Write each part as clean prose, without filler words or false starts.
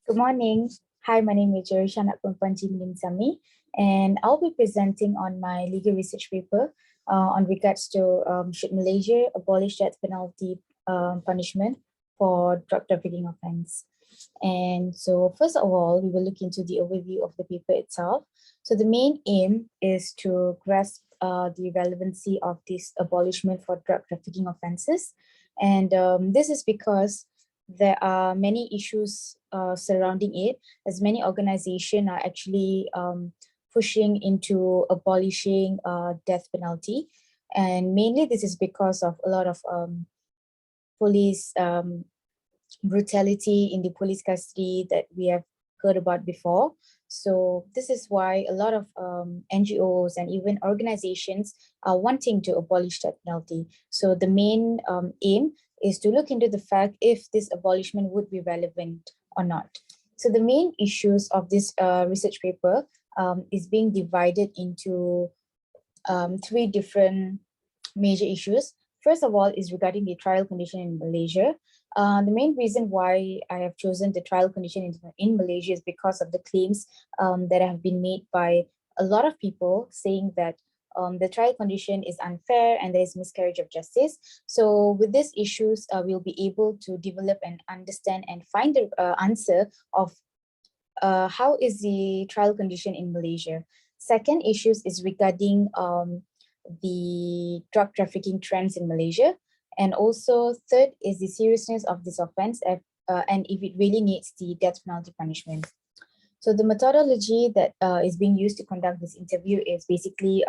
Good morning. Hi, my name is JERUSHA from G.MUNINSAMY, and I'll be presenting on my legal research paper on regards to should Malaysia abolish death penalty punishment for drug trafficking offense. And so first of all, we will look into the overview of the paper itself. So the main aim is to grasp the relevancy of this abolishment for drug trafficking offenses. And this is because there are many issues surrounding it, as many organizations are actually pushing into abolishing death penalty. And mainly this is because of a lot of police brutality in the police custody that we have heard about before. So this is why a lot of NGOs and even organizations are wanting to abolish death penalty. So the main aim is to look into the fact if this abolishment would be relevant or not. So the main issues of this research paper is being divided into three different major issues. First of all is regarding the trial condition in Malaysia. The main reason why I have chosen the trial condition in Malaysia is because of the claims that have been made by a lot of people saying that the trial condition is unfair and there is miscarriage of justice. So with these issues, we'll be able to develop and understand and find the answer of how is the trial condition in Malaysia. Second issues is regarding the drug trafficking trends in Malaysia. And also third is the seriousness of this offense and if it really needs the death penalty punishment. So the methodology that is being used to conduct this interview is basically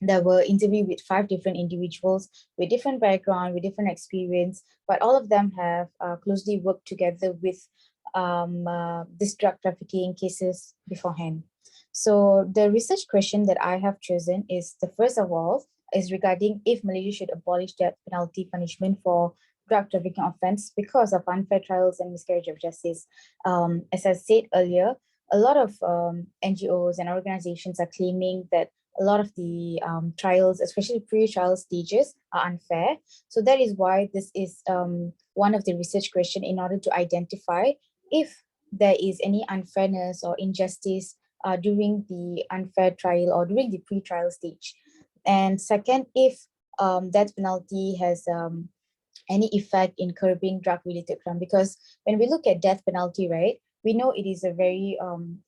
there were interviewed with 5 different individuals with different background, with different experience, but all of them have closely worked together with this drug trafficking cases beforehand. So the research question that I have chosen is the first of all is regarding if Malaysia should abolish death penalty punishment for drug trafficking offense because of unfair trials and miscarriage of justice. As I said earlier, a lot of NGOs and organizations are claiming that a lot of the trials, especially pre-trial stages, are unfair. So that is why this is one of the research questions in order to identify if there is any unfairness or injustice during the unfair trial or during the pre-trial stage. And second, if death penalty has any effect in curbing drug-related crime, because when we look at death penalty, right, we know it is a very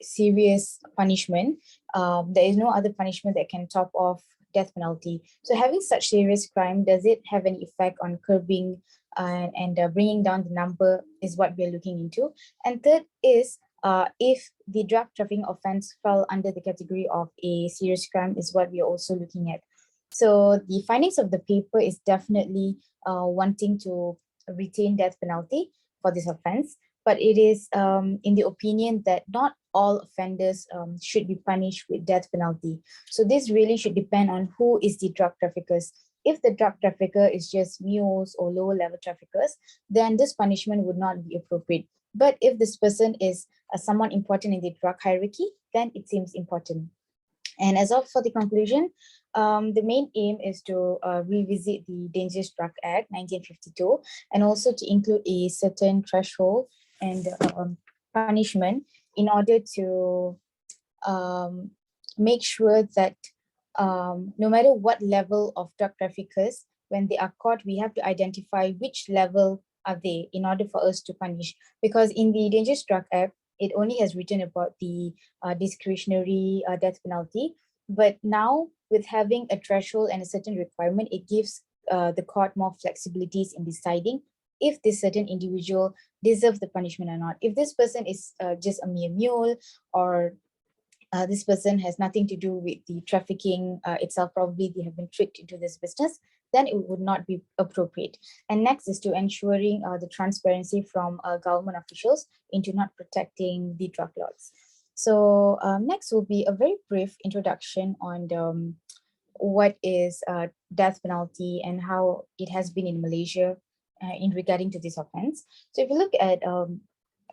serious punishment. There is no other punishment that can top off death penalty. So having such serious crime, does it have any effect on curbing and bringing down the number is what we're looking into. And third is if the drug trafficking offense fell under the category of a serious crime is what we're also looking at. So the findings of the paper is definitely wanting to retain death penalty for this offense, but it is in the opinion that not all offenders should be punished with death penalty. So this really should depend on who is the drug traffickers. If the drug trafficker is just mules or lower level traffickers, then this punishment would not be appropriate. But if this person is someone important in the drug hierarchy, then it seems important. And as of for the conclusion, the main aim is to revisit the Dangerous Drug Act 1952 and also to include a certain threshold and punishment in order to make sure that no matter what level of drug traffickers, when they are caught, we have to identify which level are they in order for us to punish. Because in the Dangerous Drug Act, it only has written about the discretionary death penalty. But now with having a threshold and a certain requirement, it gives the court more flexibilities in deciding if this certain individual deserves the punishment or not. If this person is just a mere mule or this person has nothing to do with the trafficking itself, probably they have been tricked into this business, then it would not be appropriate. And next is to ensuring the transparency from government officials into not protecting the drug lords. So next will be a very brief introduction on the, what is death penalty and how it has been in Malaysia in regarding to this offense. So if you look at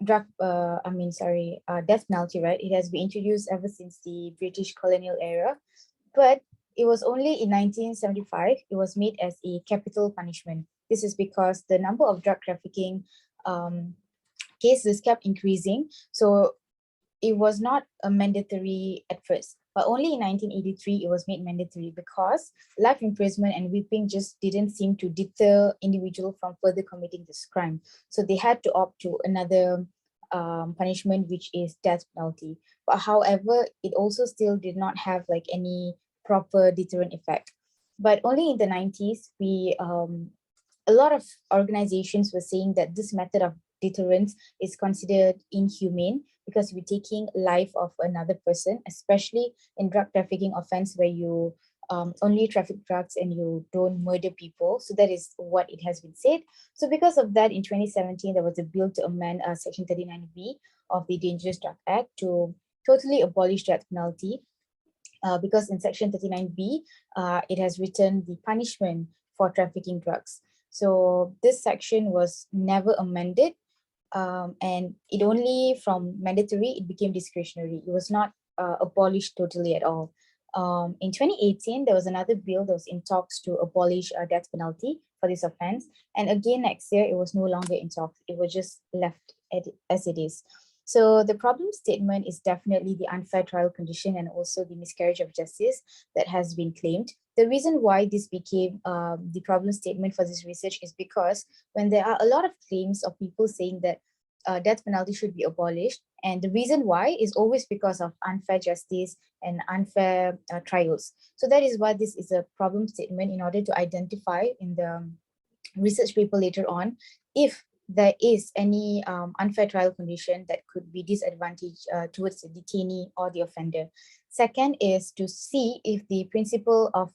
death penalty, right? It has been introduced ever since the British colonial era, but it was only in 1975, it was made as a capital punishment. This is because the number of drug trafficking cases kept increasing. So it was not a mandatory at first, but only in 1983 it was made mandatory because life imprisonment and whipping just didn't seem to deter individual from further committing this crime. So they had to opt to another punishment, which is death penalty. But however, it also still did not have like any proper deterrent effect. But only in the 90s, a lot of organizations were saying that this method of deterrence is considered inhumane because we're taking life of another person, especially in drug trafficking offense where you only traffic drugs and you don't murder people. So that is what it has been said. So because of that, in 2017, there was a bill to amend Section 39B of the Dangerous Drug Act to totally abolish death penalty. Because in Section 39B, it has written the punishment for trafficking drugs. So this section was never amended, and it only from mandatory, it became discretionary. It was not abolished totally at all. In 2018, there was another bill that was in talks to abolish death penalty for this offense. And again, next year, it was no longer in talks. It was just left as it is. So the problem statement is definitely the unfair trial condition and also the miscarriage of justice that has been claimed. The reason why this became the problem statement for this research is because when there are a lot of claims of people saying that death penalty should be abolished, and the reason why is always because of unfair justice and unfair trials. So that is why this is a problem statement in order to identify in the research paper later on if there is any unfair trial condition that could be disadvantaged towards the detainee or the offender. Second is to see if the principle of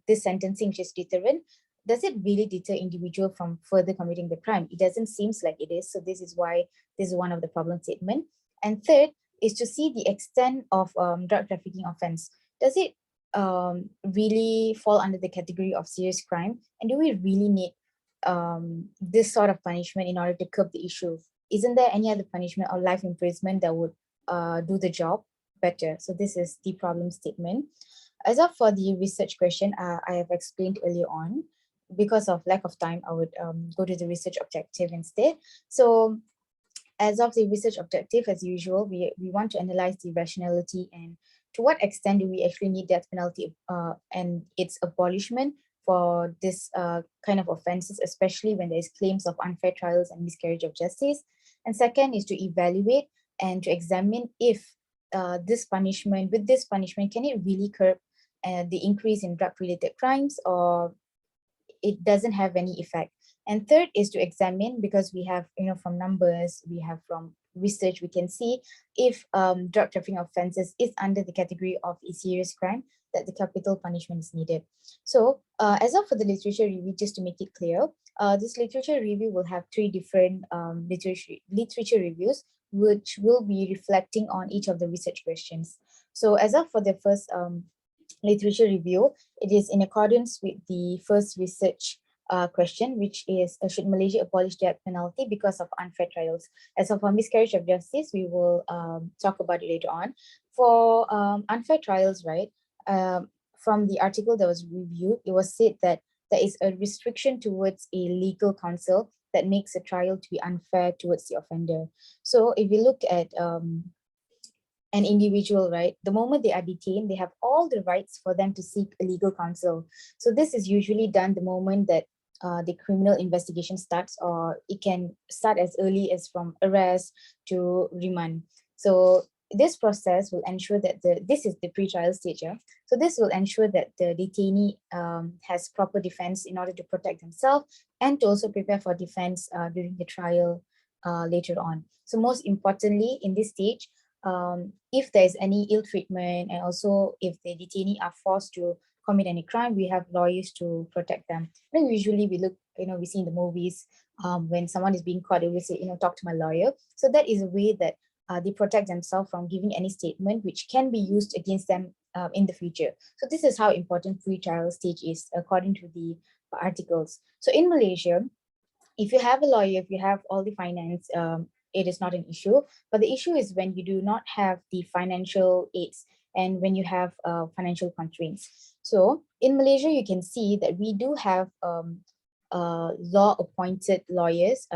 this sentencing, which is deterrent, does it really deter individual from further committing the crime? It doesn't seem like it is. So this is why this is one of the problem statement. And third is to see the extent of drug trafficking offense. Does it really fall under the category of serious crime? And do we really need this sort of punishment in order to curb the issue? Isn't there any other punishment or life imprisonment that would do the job better? So this is the problem statement. As of for the research question, I have explained earlier on. Because of lack of time, I would go to the research objective instead. So as of the research objective, as usual, we want to analyze the rationality and to what extent do we actually need death penalty and its abolishment for this kind of offenses, especially when there's claims of unfair trials and miscarriage of justice. And second is to evaluate and to examine if with this punishment, can it really curb the increase in drug-related crimes, or it doesn't have any effect. And third is to examine, because we have, from numbers, we have from research, we can see if drug trafficking offenses is under the category of a serious crime, that the capital punishment is needed. So as of for the literature review, just to make it clear, this literature review will have three different literature reviews, which will be reflecting on each of the research questions. So as of for the first literature review, it is in accordance with the first research question, which is should Malaysia abolish death penalty because of unfair trials? As of a miscarriage of justice, we will talk about it later on. For unfair trials, right, from the article that was reviewed, it was said that there is a restriction towards a legal counsel that makes a trial to be unfair towards the offender. So if you look at an individual, right, the moment they are detained, they have all the rights for them to seek a legal counsel. So this is usually done the moment that the criminal investigation starts, or it can start as early as from arrest to remand. So this process will ensure that this is the pre-trial stage. Yeah? So this will ensure that the detainee has proper defense in order to protect themselves and to also prepare for defense during the trial later on. So most importantly, in this stage, if there's any ill treatment, and also if the detainee are forced to commit any crime, we have lawyers to protect them. Usually we look, we see in the movies, when someone is being caught, they will say, talk to my lawyer. So that is a way that they protect themselves from giving any statement which can be used against them in the future. So this is how important pre-trial stage is according to the articles. So in Malaysia, if you have a lawyer, if you have all the finance, it is not an issue. But the issue is when you do not have the financial aids and when you have financial constraints. So in Malaysia, you can see that we do have law-appointed lawyers,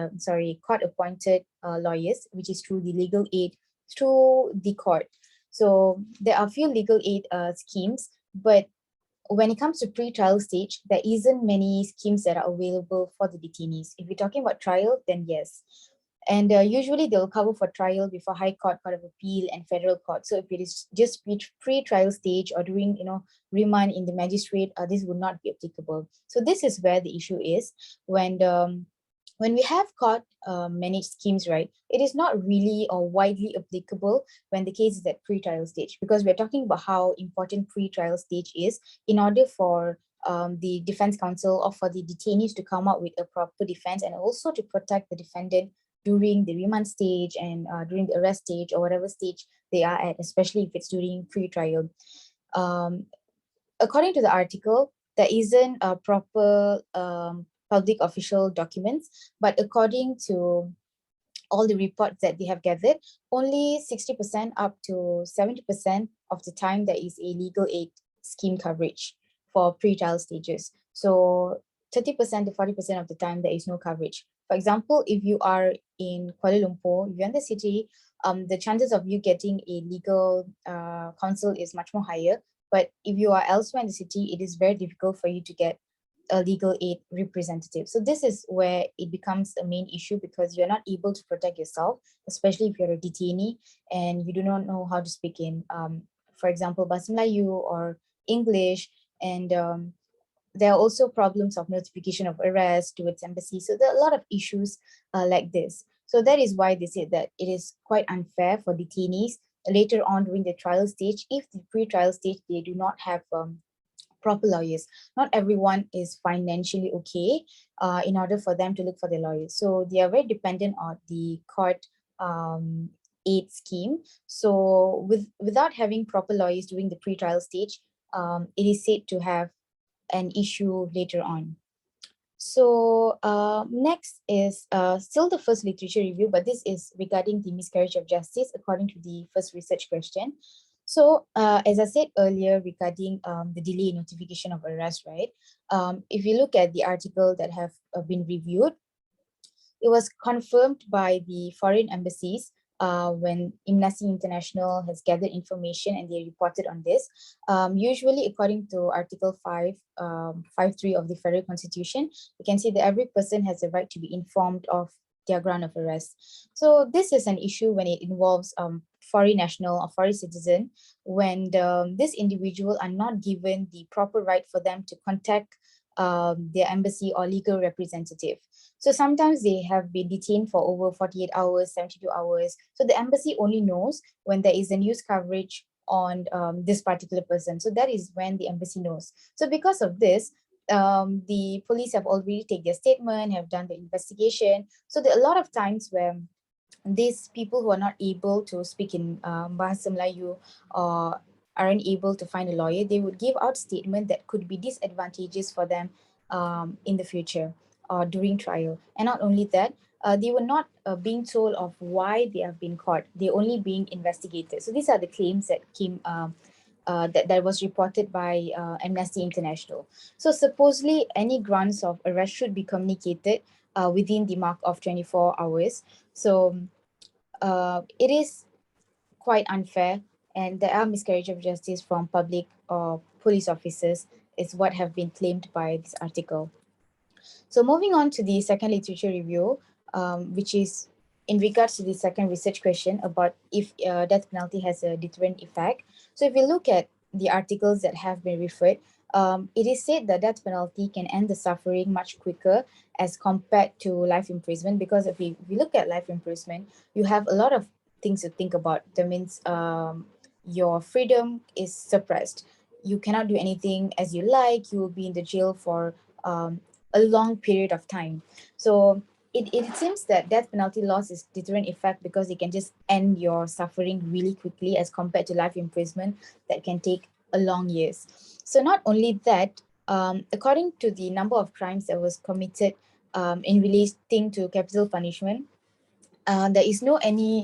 court-appointed lawyers, which is through the legal aid through the court. So there are a few legal aid schemes, but when it comes to pre-trial stage, there isn't many schemes that are available for the detainees. If we're talking about trial, then yes. And usually they'll cover for trial before High Court, Court of Appeal, and Federal Court. So if it is just pre-trial stage or during, remand in the magistrate, this would not be applicable. So this is where the issue is when we have court managed schemes, right? It is not really or widely applicable when the case is at pre-trial stage, because we're talking about how important pre-trial stage is in order for the defense counsel or for the detainees to come up with a proper defense, and also to protect the defendant during the remand stage and during the arrest stage or whatever stage they are at, especially if it's during pre-trial. According to the article, there isn't a proper public official documents, but according to all the reports that they have gathered, only 60% up to 70% of the time there is a legal aid scheme coverage for pre-trial stages. So 30% to 40% of the time there is no coverage. For example, if you are in Kuala Lumpur, if you're in the city, the chances of you getting a legal counsel is much more higher. But if you are elsewhere in the city, it is very difficult for you to get a legal aid representative. So this is where it becomes a main issue, because you're not able to protect yourself, especially if you're a detainee and you do not know how to speak in, for example, Bahasa Melayu or English. And there are also problems of notification of arrest towards embassy. So there are a lot of issues like this. So that is why they said that it is quite unfair for detainees later on during the trial stage. If the pre-trial stage, they do not have proper lawyers. Not everyone is financially okay in order for them to look for their lawyers. So they are very dependent on the court aid scheme. So without having proper lawyers during the pre-trial stage, it is said to have an issue later on. So next is still the first literature review, but this is regarding the miscarriage of justice according to the first research question. So as I said earlier regarding the delay in notification of arrest, right? If you look at the article that have been reviewed, it was confirmed by the foreign embassies when Imnasi International has gathered information and they reported on this. Usually, according to Article 5.3 of the Federal Constitution, you can see that every person has a right to be informed of their ground of arrest. So this is an issue when it involves foreign national or foreign citizen, when this individual are not given the proper right for them to contact their embassy or legal representative. So sometimes they have been detained for over 48 hours, 72 hours. So the embassy only knows when there is a news coverage on this particular person. So that is when the embassy knows. So because of this, the police have already taken their statement, have done the investigation. So there are a lot of times where these people who are not able to speak in Bahasa Melayu or aren't able to find a lawyer, they would give out statement that could be disadvantageous for them in the future or during trial. And not only that, they were not being told of why they have been caught. They're only being investigated. So these are the claims that came that was reported by Amnesty International. So supposedly any grounds of arrest should be communicated within the mark of 24 hours. So it is quite unfair, and there are miscarriage of justice from public or police officers is what have been claimed by this article. So moving on to the second literature review, which is in regards to the second research question about if death penalty has a deterrent effect. So if you look at the articles that have been referred, it is said that death penalty can end the suffering much quicker as compared to life imprisonment, because if we look at life imprisonment, you have a lot of things to think about. That means your freedom is suppressed. You cannot do anything as you like. You will be in the jail for a long period of time. So it seems that death penalty loss is deterrent effect because it can just end your suffering really quickly as compared to life imprisonment that can take a long years. So not only that, according to the number of crimes that was committed in relating to capital punishment, there is no any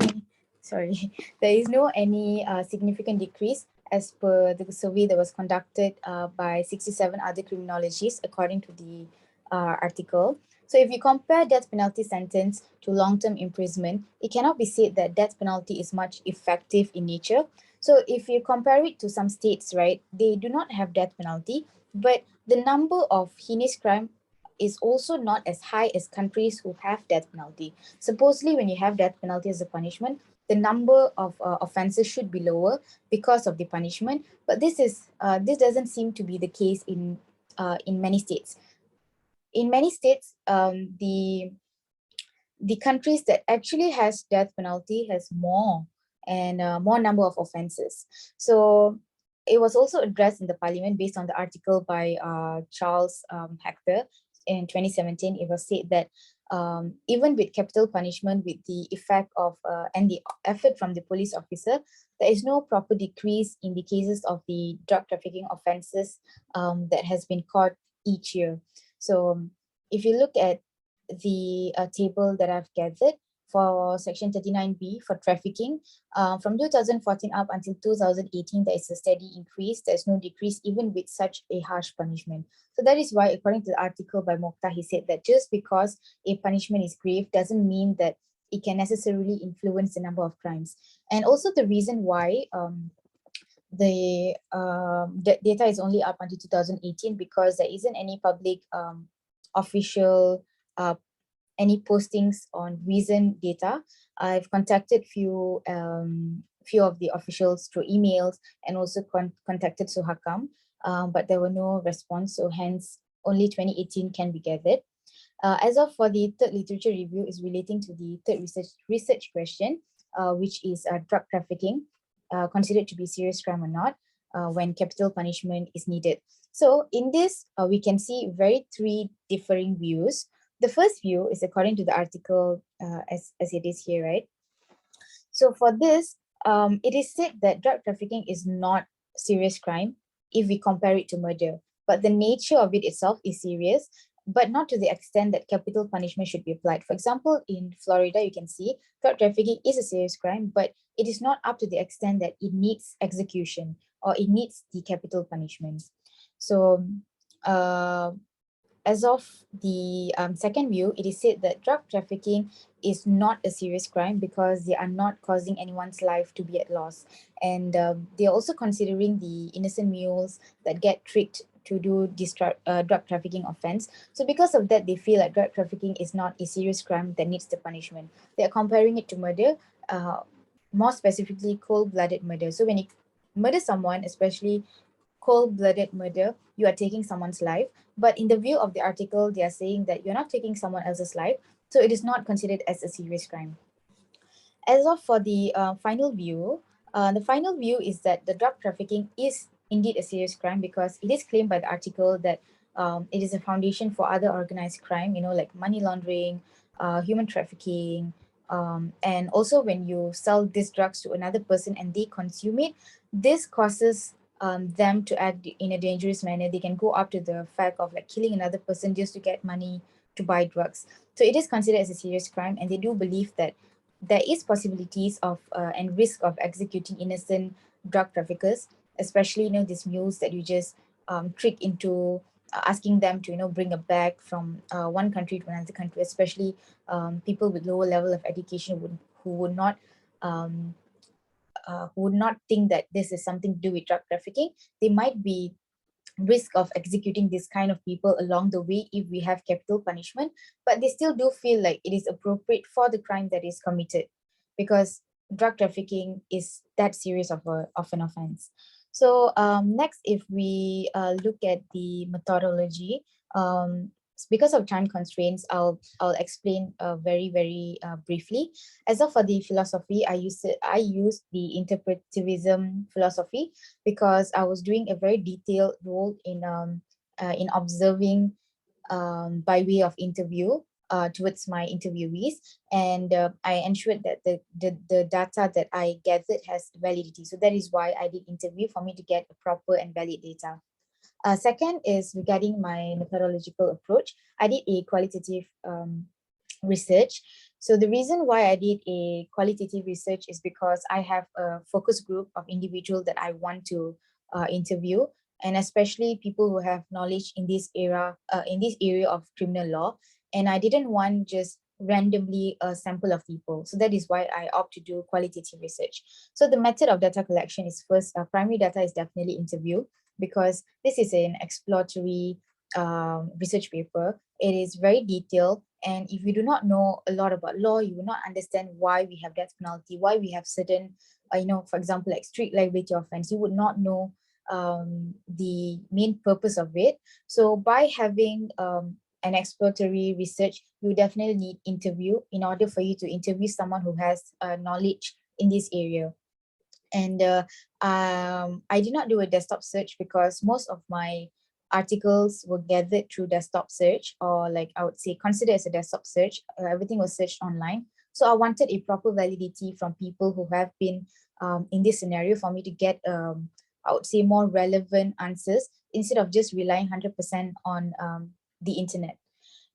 there is no any significant decrease as per the survey that was conducted by 67 other criminologists according to the article. So if you compare death penalty sentence to long-term imprisonment, it cannot be said that death penalty is much effective in nature. So if you compare it to some states, right, they do not have death penalty, but the number of heinous crime is also not as high as countries who have death penalty. Supposedly, when you have death penalty as a punishment, the number of offenses should be lower because of the punishment. But this doesn't seem to be the case in many states. In many states, the countries that actually has death penalty has more and more number of offenses. So it was also addressed in the parliament based on the article by Charles Hector in 2017. It was said that even with capital punishment, with the effect of and the effort from the police officer, there is no proper decrease in the cases of the drug trafficking offenses that has been caught each year. So if you look at the table that I've gathered for section 39B for trafficking, from 2014 up until 2018, there is a steady increase. There's no decrease even with such a harsh punishment. So that is why, according to the article by Mokhtar, he said that just because a punishment is grave doesn't mean that it can necessarily influence the number of crimes. And also the reason why the data is only up until 2018 because there isn't any public official any postings on recent data. I've contacted few of the officials through emails and also contacted Suhakam, but there were no response. So hence only 2018 can be gathered. As of for the third literature review is relating to the third research question, which is drug trafficking considered to be serious crime or not when capital punishment is needed. So in this, we can see very three differing views. The first view is according to the article as it is here, right? So for this, it is said that drug trafficking is not serious crime if we compare it to murder, but the nature of it itself is serious, but not to the extent that capital punishment should be applied. For example, in Florida, you can see drug trafficking is a serious crime, but it is not up to the extent that it needs execution or it needs the capital punishment. So as of the second view, it is said that drug trafficking is not a serious crime because they are not causing anyone's life to be at loss. And they are also considering the innocent mules that get tricked to do this drug trafficking offense. So because of that, they feel like drug trafficking is not a serious crime that needs the punishment. They are comparing it to murder, more specifically cold-blooded murder. So when you murder someone, especially cold-blooded murder, you are taking someone's life. But in the view of the article, they are saying that you're not taking someone else's life, so it is not considered as a serious crime. As of for the final view is that the drug trafficking is indeed a serious crime because it is claimed by the article that it is a foundation for other organized crime, like money laundering, human trafficking, and also when you sell these drugs to another person and they consume it, this causes them to act in a dangerous manner. They can go up to the fact of like killing another person just to get money to buy drugs. So it is considered as a serious crime, and they do believe that there is possibilities of and risk of executing innocent drug traffickers, especially these mules that you just trick into asking them to bring a bag from one country to another country, especially people with lower level of education who would not think that this is something to do with drug trafficking. They might be risk of executing this kind of people along the way if we have capital punishment, but they still do feel like it is appropriate for the crime that is committed because drug trafficking is that serious of an offense. So next, if we look at the methodology, because of time constraints, I'll explain very briefly. As of for the philosophy, I used the interpretivism philosophy because I was doing a very detailed role in observing by way of interview towards my interviewees, and I ensured that the data that I gathered has validity. So that is why I did interview, for me to get a proper and valid data. Second is regarding my methodological approach. I did a qualitative research. So the reason why I did a qualitative research is because I have a focus group of individuals that I want to interview. and especially people who have knowledge in this area of criminal law. And I didn't want just randomly a sample of people. So that is why I opt to do qualitative research. So the method of data collection is first, primary data is definitely interview, because this is an exploratory research paper. It is very detailed, and if you do not know a lot about law, you will not understand why we have death penalty, why we have certain, for example, like strict liability offense. You would not know the main purpose of it. So by having an exploratory research, you definitely need interview in order for you to interview someone who has knowledge in this area. And I did not do a desktop search because most of my articles were gathered through desktop search, or like I would say consider as a desktop search. Everything was searched online. So I wanted a proper validity from people who have been in this scenario for me to get, I would say, more relevant answers instead of just relying 100% on the internet.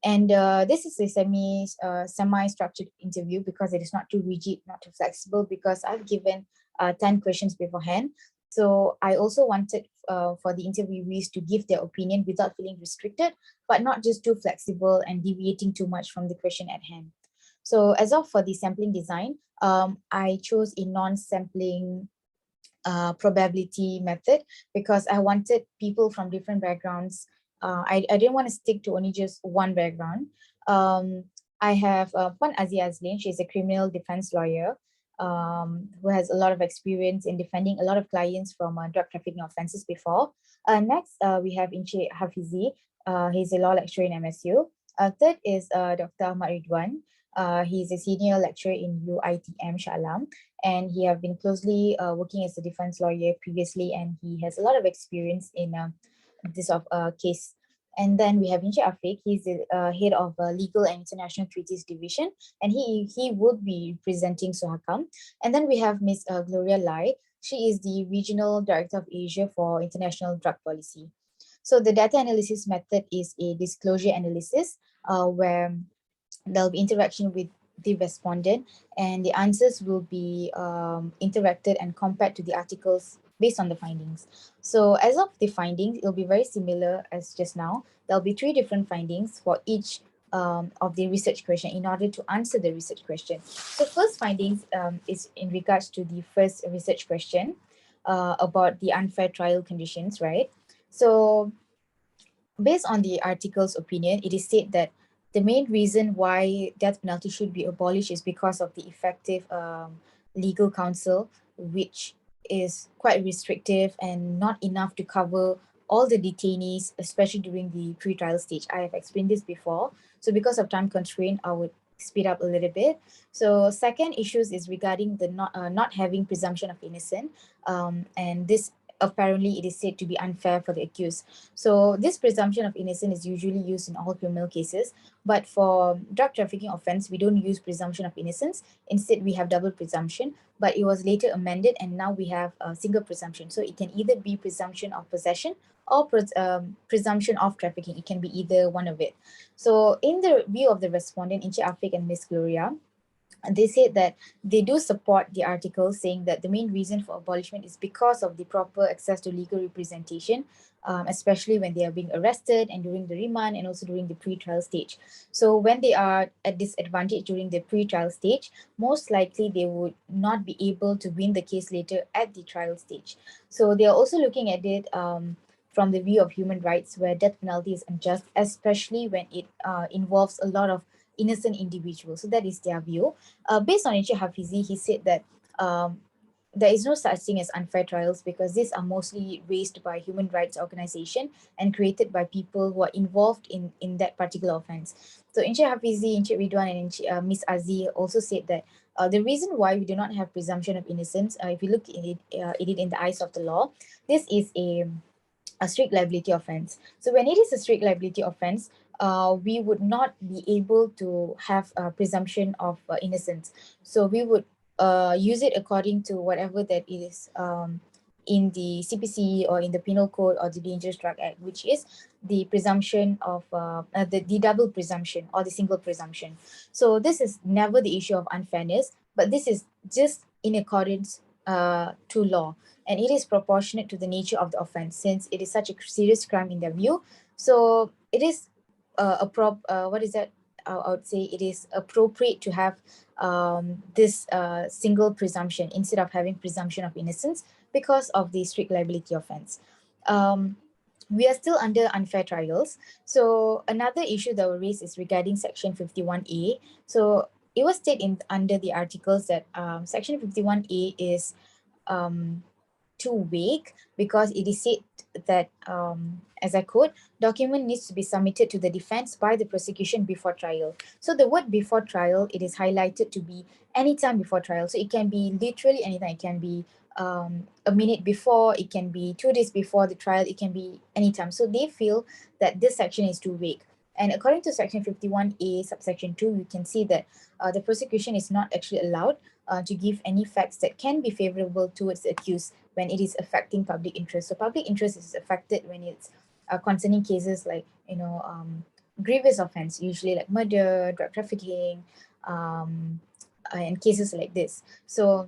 And this is a semi-structured interview because it is not too rigid, not too flexible, because I've given 10 questions beforehand. So I also wanted for the interviewees to give their opinion without feeling restricted, but not just too flexible and deviating too much from the question at hand. So as of for the sampling design, I chose a non-sampling probability method because I wanted people from different backgrounds. I didn't want to stick to only just one background. I have Puan Azia Azlin. She's a criminal defense lawyer who has a lot of experience in defending a lot of clients from drug trafficking offenses before. Next, we have Inche Hafizi. He's a law lecturer in MSU. Third is Dr. Ahmad Ridwan. He's a senior lecturer in UITM Shah Alam, and he have been closely working as a defense lawyer previously, and he has a lot of experience in this case. And then we have Inche Afiq. He's the head of Legal and International Treaties Division, and he would be presenting Suhakam. And then we have Miss Gloria Lai. She is the Regional Director of Asia for International Drug Policy. So the data analysis method is a disclosure analysis where there'll be interaction with the respondent, and the answers will be interacted and compared to the articles based on the findings. So as of the findings, it'll be very similar as just now. There'll be 3 different findings for each of the research question in order to answer the research question. So first findings is in regards to the first research question about the unfair trial conditions, right? So based on the article's opinion, it is said that the main reason why death penalty should be abolished is because of the effective legal counsel, which is quite restrictive and not enough to cover all the detainees, especially during the pre-trial stage. I have explained this before. So because of time constraint, I would speed up a little bit. So second issues is regarding the not having presumption of innocence, and this apparently it is said to be unfair for the accused. So this presumption of innocence is usually used in all criminal cases, but for drug trafficking offense, we don't use presumption of innocence. Instead, we have double presumption, but it was later amended and now we have a single presumption. So it can either be presumption of possession or presumption of trafficking. It can be either one of it. So in the view of the respondent, Inche Afiq and Miss Gloria, they said that they do support the article, saying that the main reason for abolishment is because of the proper access to legal representation, especially when they are being arrested and during the remand and also during the pre-trial stage. So when they are at disadvantage during the pre-trial stage, most likely they would not be able to win the case later at the trial stage. So they are also looking at it from the view of human rights, where death penalty is unjust, especially when it involves a lot of innocent individuals. So that is their view. Based on Inche Hafizi, he said that there is no such thing as unfair trials because these are mostly raised by human rights organization and created by people who are involved in that particular offense. So Inche Hafizi, Inche Ridwan, and Miss Aziz also said that the reason why we do not have presumption of innocence, if you look at it in the eyes of the law, this is a strict liability offense. So when it is a strict liability offense, we would not be able to have a presumption of innocence. So we would use it according to whatever that is in the CPC or in the Penal Code or the Dangerous Drug Act, which is the presumption of the double presumption or the single presumption. So this is never the issue of unfairness, but this is just in accordance to law, and it is proportionate to the nature of the offense, since it is such a serious crime in their view. So it is what is that? I would say it is appropriate to have this single presumption instead of having presumption of innocence because of the strict liability offense. We are still under unfair trials. So another issue that we raise is regarding Section 51A. So it was stated under the articles that Section 51A is too vague, because it is said that, as I quote, document needs to be submitted to the defense by the prosecution before trial. So the word before trial, it is highlighted to be anytime before trial. So it can be literally anytime. It can be a minute before, it can be 2 days before the trial, it can be anytime. So they feel that this section is too vague. And according to Section 51A, subsection 2, you can see that the prosecution is not actually allowed to give any facts that can be favorable towards the accused when it is affecting public interest. So public interest is affected when it's concerning cases like, grievous offense, usually like murder, drug trafficking, and cases like this. So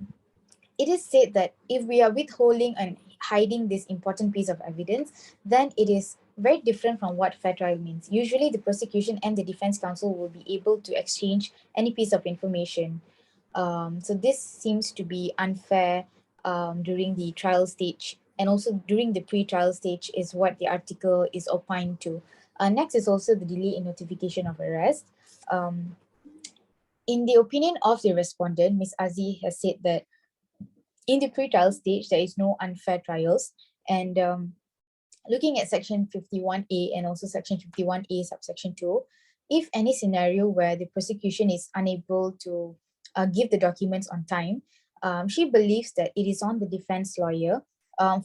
it is said that if we are withholding and hiding this important piece of evidence, then it is very different from what fair trial means. Usually the prosecution and the defense counsel will be able to exchange any piece of information. So this seems to be unfair during the trial stage, and also during the pre-trial stage is what the article is opined to. Next is also the delay in notification of arrest. In the opinion of the respondent, Ms. Aziz has said that in the pre-trial stage, there is no unfair trials. And looking at Section 51A and also Section 51A subsection 2, if any scenario where the prosecution is unable to give the documents on time, she believes that it is on the defense lawyer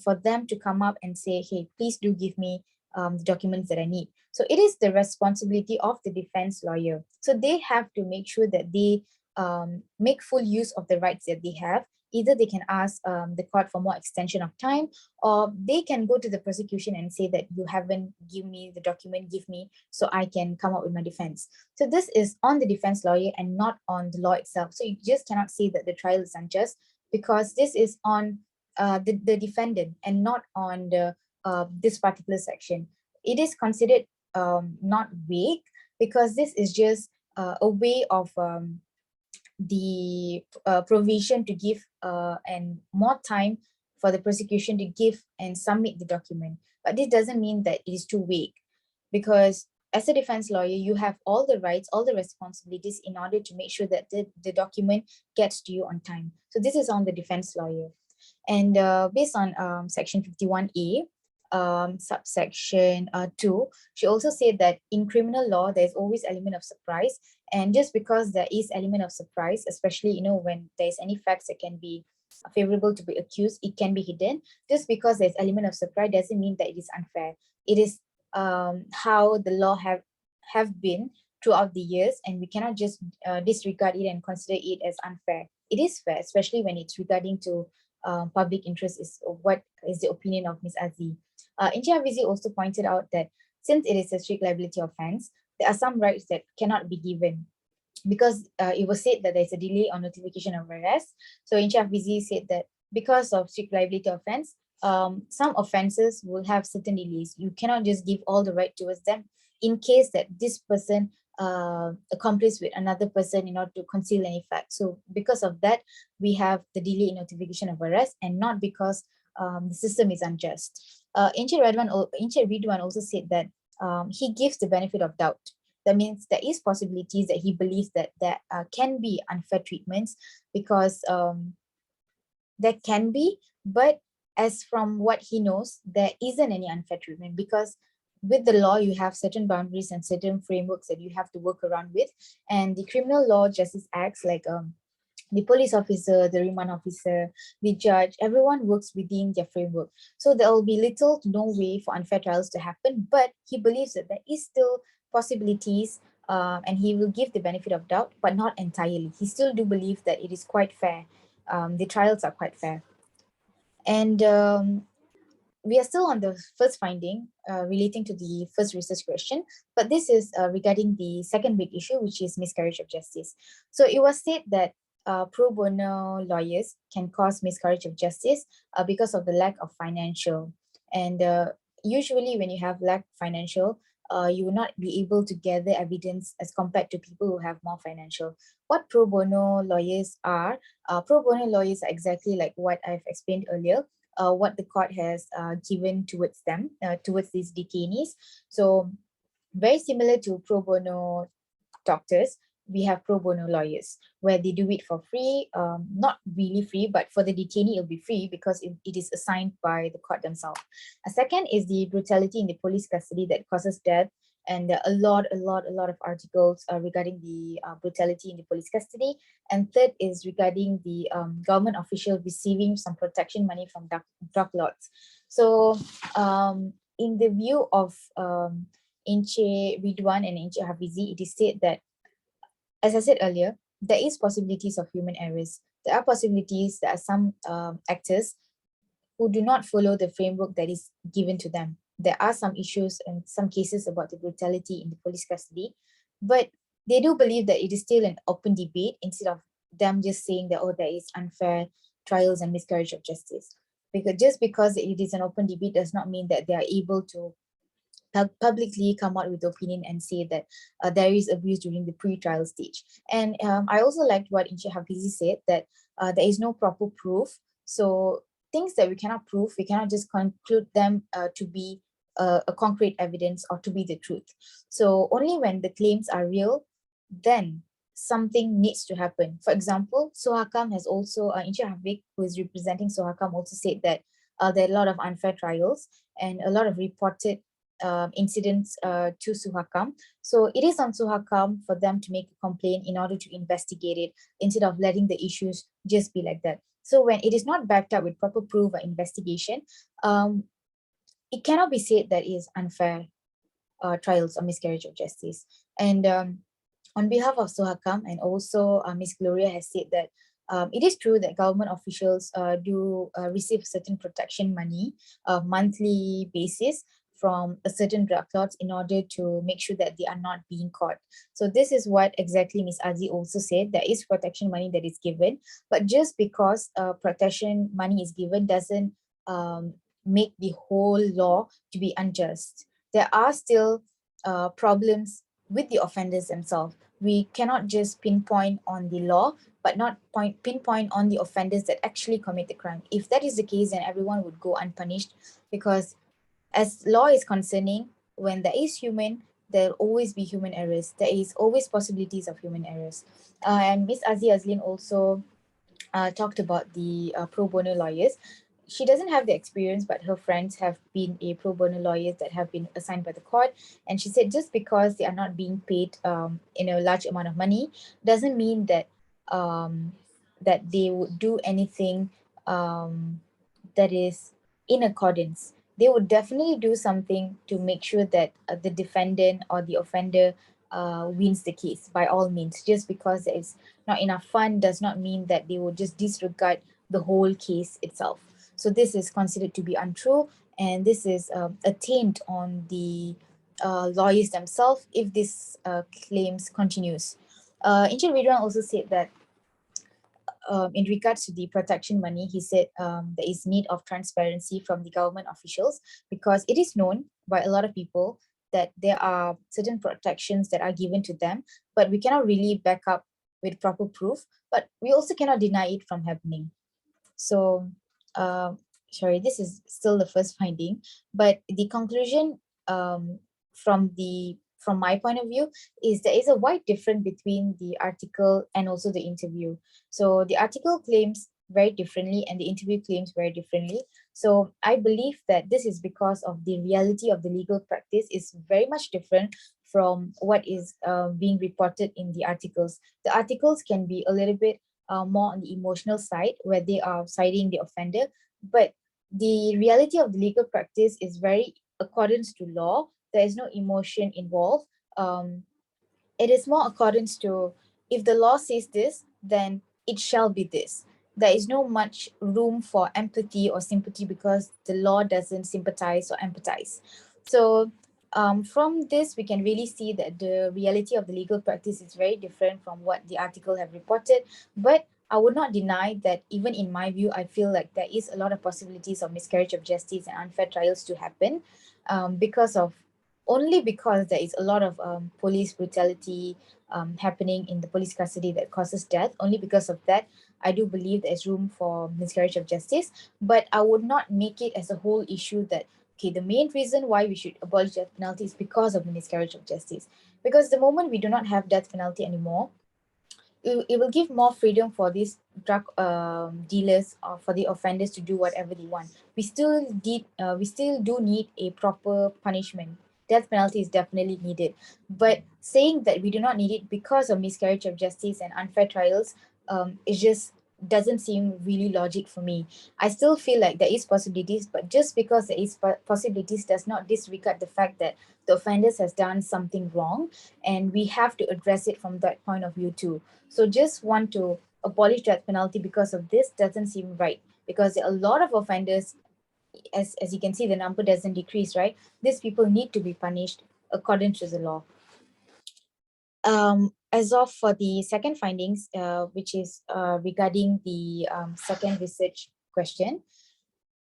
for them to come up and say, hey, please do give me the documents that I need. So it is the responsibility of the defense lawyer. So they have to make sure that they make full use of the rights that they have. Either they can ask the court for more extension of time, or they can go to the prosecution and say that you haven't given me the document, give me, so I can come up with my defense. So this is on the defense lawyer and not on the law itself. So you just cannot say that the trial is unjust, because this is on the defendant and not on the this particular section. It is considered not vague, because this is just a way of the provision to give and more time for the prosecution to give and submit the document. But this doesn't mean that it is too vague, because as a defense lawyer, you have all the rights, all the responsibilities in order to make sure that the document gets to you on time. So this is on the defense lawyer. And based on Section 51A, subsection 2, she also said that in criminal law, there's always element of surprise. And just because there is element of surprise, especially, when there's any facts that can be favorable to be accused, it can be hidden. Just because there's element of surprise doesn't mean that it is unfair. It is how the law have been throughout the years, and we cannot just disregard it and consider it as unfair. It is fair, especially when it's regarding to public interest, is what is the opinion of Ms. Aziz. Encik Hafizi also pointed out that since it is a strict liability offense, there are some rights that cannot be given, because it was said that there's a delay on notification of arrest. So Encik Hafizi said that because of strict liability offense, some offenses will have certain delays. You cannot just give all the right towards them in case that this person accomplice with another person in order to conceal any fact. So because of that, we have the delay in notification of arrest, and not because the system is unjust. Encik Ridwan also said that he gives the benefit of doubt. That means there is possibilities that he believes that there can be unfair treatments, because there can be, but as from what he knows, there isn't any unfair treatment, because with the law, you have certain boundaries and certain frameworks that you have to work around with. And the criminal law justice acts like the police officer, the remand officer, the judge, everyone works within their framework. So there will be little to no way for unfair trials to happen, but he believes that there is still possibilities, and he will give the benefit of doubt, but not entirely. He still do believe that it is quite fair. The trials are quite fair. And we are still on the first finding relating to the first research question, but this is regarding the second big issue, which is miscarriage of justice. So it was said that pro bono lawyers can cause miscarriage of justice because of the lack of financial. And usually when you have lack financial, you will not be able to gather evidence as compared to people who have more financial. What pro bono lawyers are, pro bono lawyers are exactly like what I've explained earlier, what the court has given towards them, towards these detainees. So very similar to pro bono doctors, we have pro bono lawyers where they do it for free, not really free, but for the detainee it'll be free because it is assigned by the court themselves. A second is the brutality in the police custody that causes death, and there are a lot of articles regarding the brutality in the police custody. And third is regarding the government official receiving some protection money from drug lords. So in the view of Inche Ridwan and Inche Hafizi, it is said that, as I said earlier, there is possibilities of human errors. There are possibilities, there are some actors who do not follow the framework that is given to them. There are some issues and some cases about the brutality in the police custody, but they do believe that it is still an open debate instead of them just saying that, oh, there is unfair trials and miscarriage of justice. Because just because it is an open debate does not mean that they are able to publicly come out with opinion and say that there is abuse during the pre-trial stage. And I also liked what Inche Hafizi said, that there is no proper proof. So things that we cannot prove, we cannot just conclude them to be a concrete evidence or to be the truth. So only when the claims are real, then something needs to happen. For example, Sohakam has also, Inche Hafiz, who is representing Sohakam, also said that there are a lot of unfair trials and a lot of reported incidents to Suhakam. So it is on Suhakam for them to make a complaint in order to investigate it instead of letting the issues just be like that. So when it is not backed up with proper proof or investigation, it cannot be said that it is unfair trials or miscarriage of justice. And on behalf of Suhakam and also Ms. Gloria has said that it is true that government officials do receive certain protection money monthly basis from a certain drug lords in order to make sure that they are not being caught. So this is what exactly Ms. Aziz also said. There is protection money that is given, but just because protection money is given doesn't make the whole law to be unjust. There are still problems with the offenders themselves. We cannot just pinpoint on the law, but not pinpoint on the offenders that actually commit the crime. If that is the case, then everyone would go unpunished, because as law is concerning, when there is human, there will always be human errors. There is always possibilities of human errors. And Miss Aziz Azlin also talked about the pro bono lawyers. She doesn't have the experience, but her friends have been a pro bono lawyers that have been assigned by the court. And she said just because they are not being paid in a large amount of money doesn't mean that that they would do anything that is in accordance. They would definitely do something to make sure that the defendant or the offender wins the case by all means. Just because there is not enough fund does not mean that they will just disregard the whole case itself. So this is considered to be untrue, and this is a taint on the lawyers themselves if this claims continues. Inche Ridwan also said that in regards to the protection money, he said there is need of transparency from the government officials, because it is known by a lot of people that there are certain protections that are given to them, but we cannot really back up with proper proof, but we also cannot deny it from happening. So, sorry, this is still the first finding, but the conclusion from my point of view is there is a wide difference between the article and also the interview. So the article claims very differently and the interview claims very differently. So I believe that this is because of the reality of the legal practice is very much different from what is being reported in the articles. The articles can be a little bit more on the emotional side where they are citing the offender, but the reality of the legal practice is very accordance to law. There is no emotion involved. It is more accordance to, if the law says this, then it shall be this. There is no much room for empathy or sympathy because the law doesn't sympathize or empathize. So From this, we can really see that the reality of the legal practice is very different from what the article have reported. But I would not deny that even in my view, I feel like there is a lot of possibilities of miscarriage of justice and unfair trials to happen, because of only because there is a lot of police brutality happening in the police custody that causes death. Only because of that, I do believe there is room for miscarriage of justice. But I would not make it as a whole issue that okay, the main reason why we should abolish death penalty is because of the miscarriage of justice. Because the moment we do not have death penalty anymore, it will give more freedom for these drug dealers or for the offenders to do whatever they want. We still do need a proper punishment. Death penalty is definitely needed, but saying that we do not need it because of miscarriage of justice and unfair trials, it just doesn't seem really logic for me. I still feel like there is possibilities, but just because there is possibilities does not disregard the fact that the offenders has done something wrong, and we have to address it from that point of view too. So just want to abolish death penalty because of this doesn't seem right, because a lot of offenders, as you can see, the number doesn't decrease, right? These people need to be punished according to the law. As of for the second findings, which is regarding the second research question.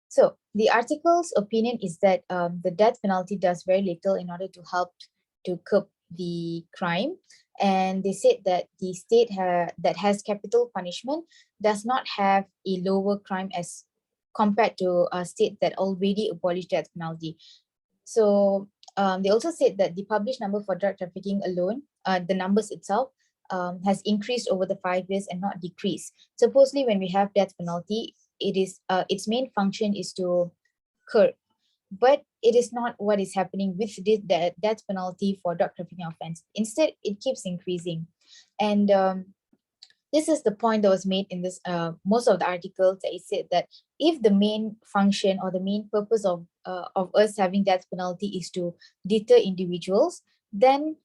So the article's opinion is that the death penalty does very little in order to help to curb the crime. And they said that the state that has capital punishment does not have a lower crime as compared to a state that already abolished death penalty. So they also said that the published number for drug trafficking alone, the numbers itself, has increased over the 5 years and not decreased. Supposedly, when we have death penalty, it is its main function is to curb, but it is not what is happening with the death penalty for drug trafficking offense. Instead, it keeps increasing, and this is the point that was made in this most of the articles, that it said that if the main function or the main purpose of us having death penalty is to deter individuals, then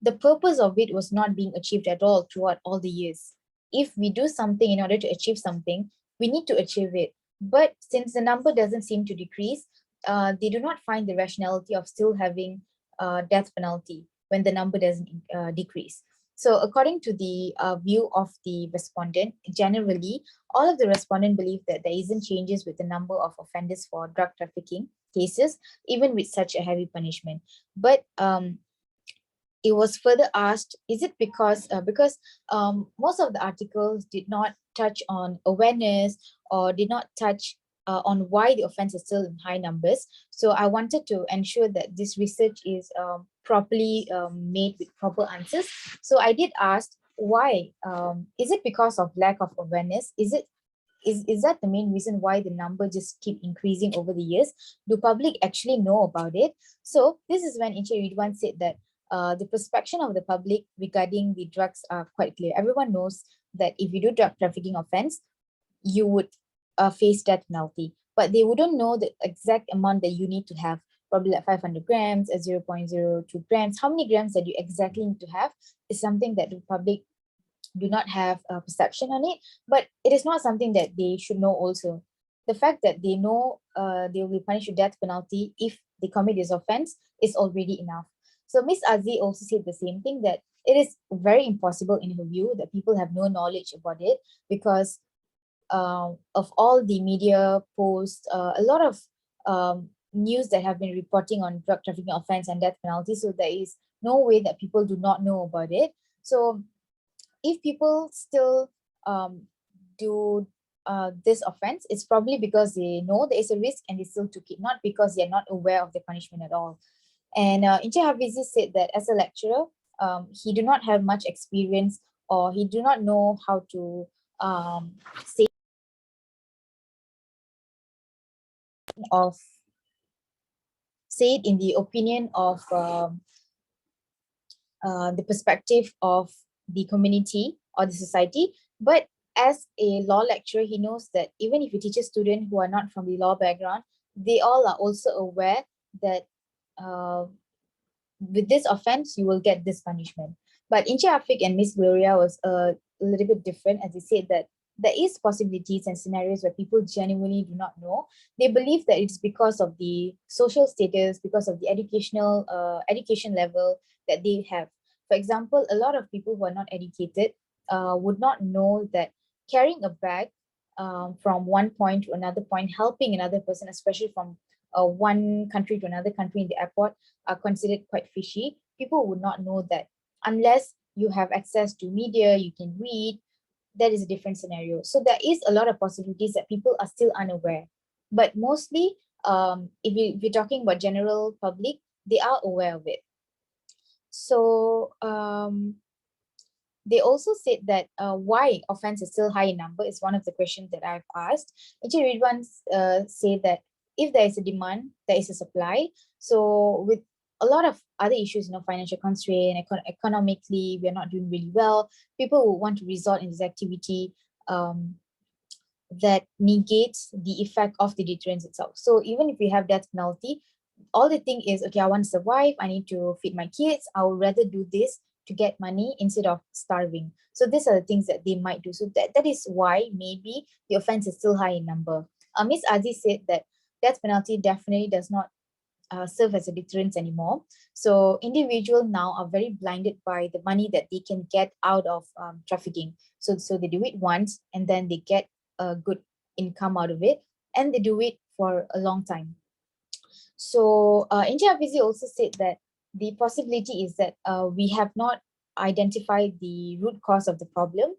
the purpose of it was not being achieved at all throughout all the years. If we do something in order to achieve something, we need to achieve it. But since the number doesn't seem to decrease, they do not find the rationality of still having death penalty when the number doesn't decrease. So according to the view of the respondent, generally, all of the respondent believe that there isn't changes with the number of offenders for drug trafficking cases, even with such a heavy punishment. But it was further asked, is it because most of the articles did not touch on awareness or did not touch on why the offense is still in high numbers. So I wanted to ensure that this research is properly made with proper answers. So I did ask why. Is it because of lack of awareness? Is that the main reason why the number just keep increasing over the years? Do public actually know about it? So this is when Encik Ridwan said that the perception of the public regarding the drugs are quite clear. Everyone knows that if you do drug trafficking offense, you would face death penalty, but they wouldn't know the exact amount that you need to have, probably like 500 grams, 0.02 grams. How many grams that you exactly need to have is something that the public do not have a perception on it, but it is not something that they should know also. The fact that they know they will be punished with death penalty if they commit this offense is already enough. So Miss Aziz also said the same thing, that it is very impossible in her view that people have no knowledge about it, because of all the media posts, a lot of news that have been reporting on drug trafficking offense and death penalty. So there is no way that people do not know about it. So if people still do this offense, it's probably because they know there is a risk and they still took it, not because they're not aware of the punishment at all. And Encik Hafizi said that as a lecturer, he do not have much experience, or he do not know how to say of say it in the opinion of the perspective of the community or the society. But as a law lecturer, he knows that even if you teach a student who are not from the law background, they all are also aware that with this offense, you will get this punishment. But Encik Afiq and Miss Gloria was a little bit different, as they said that there is possibilities and scenarios where people genuinely do not know. They believe that it's because of the social status, because of the education level that they have. For example, a lot of people who are not educated would not know that carrying a bag from one point to another point, helping another person, especially from one country to another country in the airport, are considered quite fishy. People would not know that unless you have access to media, you can read. That is a different scenario. So there is a lot of possibilities that people are still unaware. But mostly, if you're talking about general public, they are aware of it. So they also said that why offense is still high in number is one of the questions that I've asked. Actually, Ridwan say that if there is a demand, there is a supply. So with a lot of other issues, financial constraint, economically, we are not doing really well. People will want to resort in this activity that negates the effect of the deterrence itself. So even if we have death penalty, all the thing is, okay, I want to survive, I need to feed my kids, I would rather do this to get money instead of starving. So these are the things that they might do. So that is why maybe the offense is still high in number. Ms. Aziz said that death penalty definitely does not serve as a deterrence anymore. So individuals now are very blinded by the money that they can get out of trafficking. So they do it once and then they get a good income out of it, and they do it for a long time. So NJRPC also said that the possibility is that we have not identified the root cause of the problem,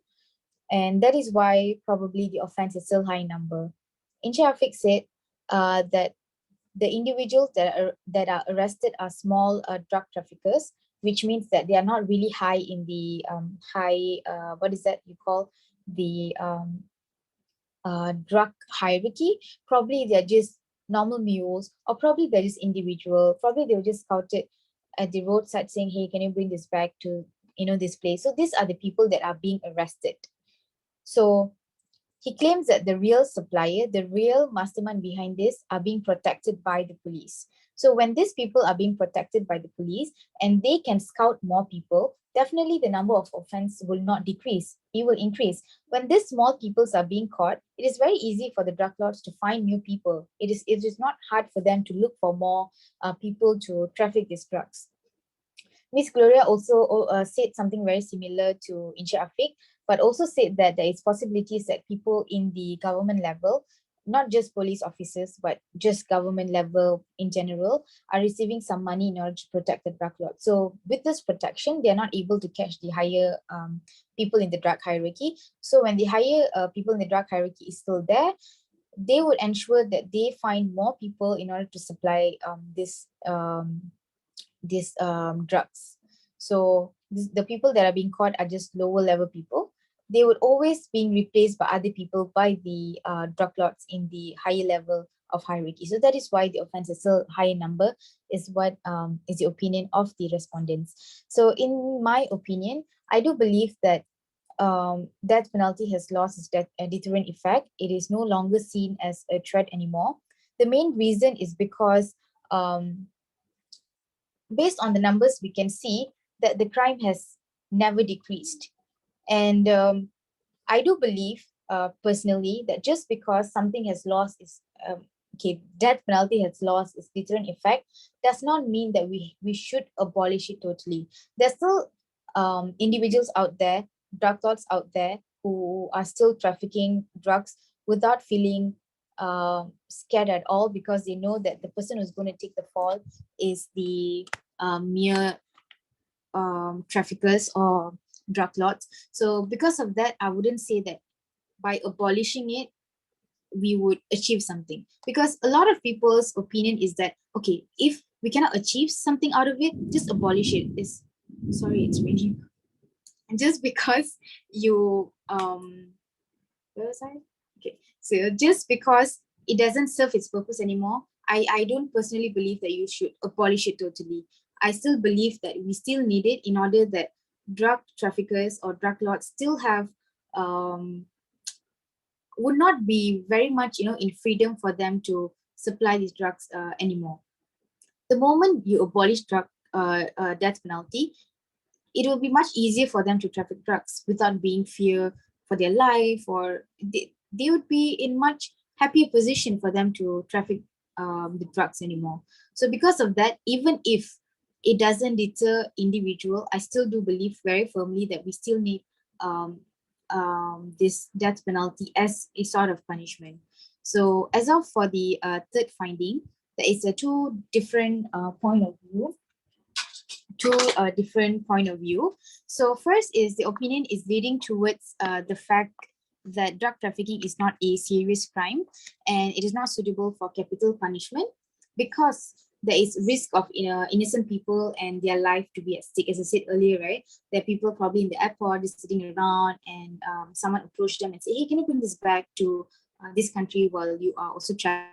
and that is why probably the offense is still high in number. NJRPC said that the individuals that are arrested are small drug traffickers, which means that they are not really high in the what is that you call the drug hierarchy. Probably they're just normal mules, or probably they're just individual. Probably they were just scouted at the roadside saying, hey, can you bring this back to this place? So these are the people that are being arrested. So he claims that the real supplier, the real mastermind behind this, are being protected by the police. So when these people are being protected by the police and they can scout more people, definitely the number of offense will not decrease. It will increase. When these small peoples are being caught, it is very easy for the drug lords to find new people. It is not hard for them to look for more people to traffic these drugs. Miss Gloria also said something very similar to Incha Afiq, but also said that there is possibilities that people in the government level, not just police officers, but just government level in general, are receiving some money in order to protect the drug lord. So with this protection, they're not able to catch the higher people in the drug hierarchy. So when the higher people in the drug hierarchy is still there, they would ensure that they find more people in order to supply these drugs. So the people that are being caught are just lower level people. They would always being replaced by other people, by the drug lords in the higher level of hierarchy. So that is why the offense is still high in number, is what is the opinion of the respondents. So in my opinion, I do believe that death penalty has lost its deterrent effect. It is no longer seen as a threat anymore. The main reason is because based on the numbers, we can see that the crime has never decreased. And I do believe personally that just because something has lost its death penalty has lost its deterrent effect, does not mean that we should abolish it totally. There's still individuals out there, drug lords out there, who are still trafficking drugs without feeling scared at all, because they know that the person who's going to take the fall is the mere traffickers or drug lords. So because of that, I wouldn't say that by abolishing it, we would achieve something. Because a lot of people's opinion is that, okay, if we cannot achieve something out of it, just abolish it. Sorry, it's raining. And just because you, where was I? Okay, so just because it doesn't serve its purpose anymore, I don't personally believe that you should abolish it totally. I still believe that we still need it in order that drug traffickers or drug lords still have would not be very much in freedom for them to supply these drugs anymore. The moment you abolish drug death penalty, it will be much easier for them to traffic drugs without being fear for their life, or they would be in much happier position for them to traffic the drugs anymore. So because of that, even if it doesn't deter individual, I still do believe very firmly that we still need um, this death penalty as a sort of punishment. So as of for the third finding, there is a two different point of view. So first is the opinion is leading towards the fact that drug trafficking is not a serious crime and it is not suitable for capital punishment because there is risk of innocent people and their life to be at stake. As I said earlier, right? There are people probably in the airport just sitting around and someone approached them and say, hey, can you bring this back to this country while you are also traveling?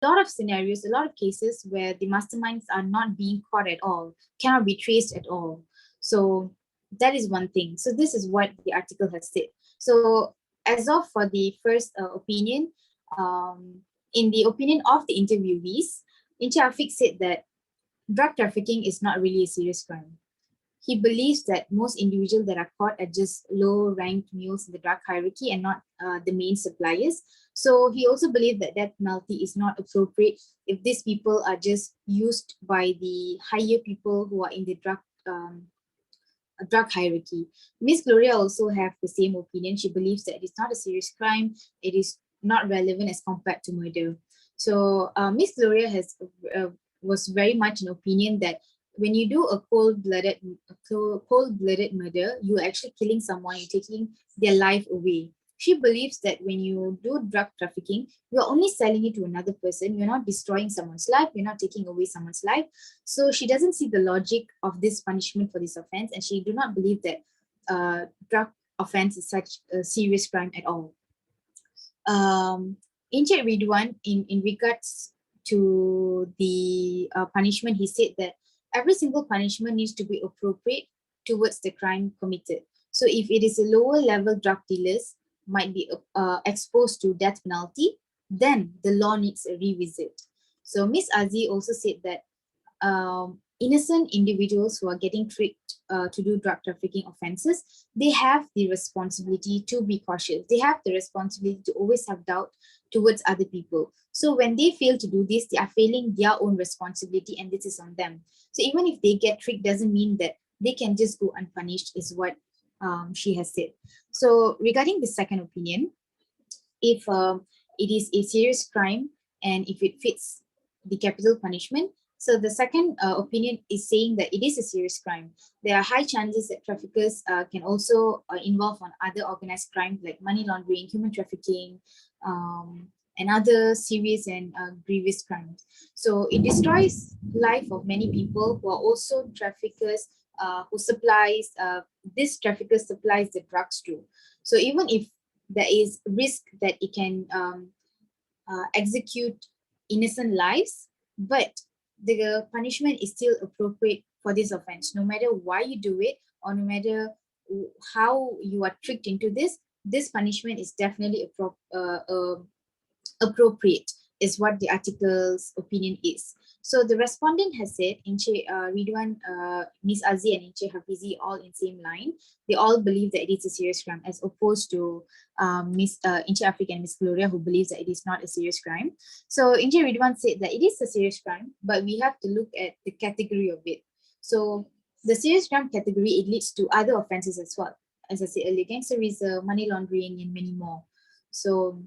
And a lot of scenarios, a lot of cases where the masterminds are not being caught at all, cannot be traced at all. So that is one thing. So this is what the article has said. So as of for the first opinion, in the opinion of the interviewees, Incha said that drug trafficking is not really a serious crime. He believes that most individuals that are caught are just low-ranked mules in the drug hierarchy and not the main suppliers. So he also believes that death penalty is not appropriate if these people are just used by the higher people who are in the drug hierarchy. Miss Gloria also have the same opinion. She believes that it's not a serious crime. It is not relevant as compared to murder. So Miss Gloria has was very much an opinion that when you do a cold-blooded murder, you're actually killing someone, you're taking their life away. She believes that when you do drug trafficking, you're only selling it to another person. You're not destroying someone's life. You're not taking away someone's life. So she doesn't see the logic of this punishment for this offense, and she do not believe that drug offense is such a serious crime at all. Encik Ridwan, in regards to the punishment, he said that every single punishment needs to be appropriate towards the crime committed. So if it is a lower level drug dealers might be exposed to death penalty, then the law needs a revisit. So Miss Aziz also said that innocent individuals who are getting tricked to do drug trafficking offenses, they have the responsibility to be cautious. They have the responsibility to always have doubt towards other people. So when they fail to do this, they are failing their own responsibility and this is on them. So even if they get tricked, doesn't mean that they can just go unpunished is what she has said. So regarding the second opinion, if it is a serious crime and if it fits the capital punishment. So the second opinion is saying that it is a serious crime. There are high chances that traffickers can also involve on other organized crimes like money laundering, human trafficking, and other serious and grievous crimes. So it destroys life of many people who are also traffickers who supplies, this trafficker supplies the drugs too. So even if there is risk that it can execute innocent lives, but the punishment is still appropriate for this offense. No matter why you do it or no matter how you are tricked into this punishment is definitely appropriate is what the article's opinion is. So the respondent has said, Inche Ridwan, Ms. Aziz and Inche Hafizi all in same line. They all believe that it is a serious crime as opposed to Inche Africa and Ms. Gloria who believes that it is not a serious crime. So Inche Ridwan said that it is a serious crime, but we have to look at the category of it. So the serious crime category, it leads to other offenses as well. As I said earlier, gangsterism, money laundering, and many more. So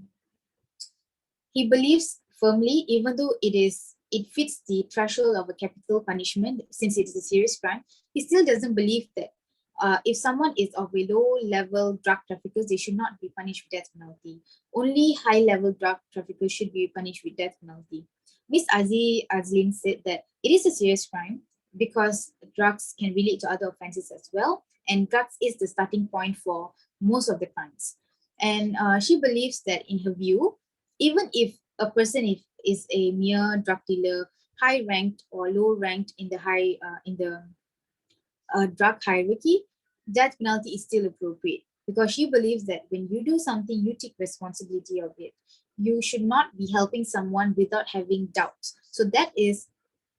he believes firmly, even though it fits the threshold of a capital punishment since it is a serious crime, he still doesn't believe that if someone is of a low-level drug traffickers, they should not be punished with death penalty. Only high-level drug traffickers should be punished with death penalty. Ms. Azlin said that it is a serious crime because drugs can relate to other offenses as well, and drugs is the starting point for most of the crimes. And she believes that, in her view, even if a person is a mere drug dealer, high ranked or low ranked in the drug hierarchy, death penalty is still appropriate because she believes that when you do something, you take responsibility of it. You should not be helping someone without having doubts. So that is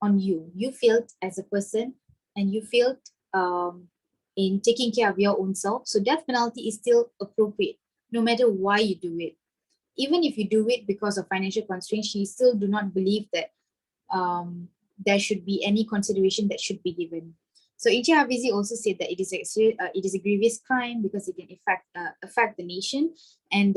on you. You failed as a person, and you failed in taking care of your own self. So death penalty is still appropriate, no matter why you do it. Even if you do it because of financial constraints, she still do not believe that there should be any consideration that should be given. So Encik Hafizi also said that it is a grievous crime because it can affect the nation, and